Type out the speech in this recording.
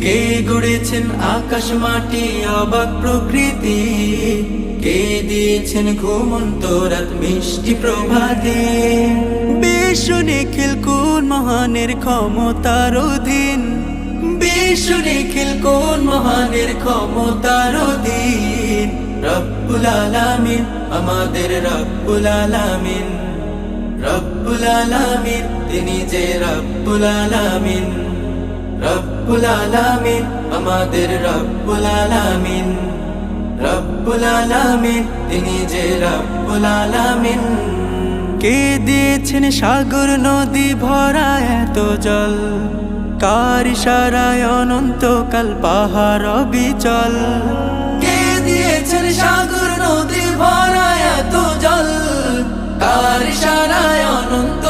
কে গড়েছেন আকাশ মাটি অবাক প্রকৃতি, কে দিয়েছেন ঘুমন্ত রাত মিষ্টি প্রভাতে। বিশ্ব নিখিল কোন মহানের ক্ষমতার অধীন, বিশ্ব নিখিল কোন মহানের ক্ষমতার অধীন। রব্বুল আলামিন আমাদের রব্বুল আলামিন, রব্বুল আলামিন তিনি যে রব্বুল আলামিন, রব্বুল আলামিন আমাদের রব্বুল আলামিন, রব্বুল আলামিন তিনি যে রব্বুল আলামিন। কে দিয়েছেন সাগর নদী ভরা এত জল, কার ইশারায় অনন্তকাল পাহাড় অবিচল। কে দিয়েছেন সাগর নদী ভরা এত জল, কার ইশারায় অনন্ত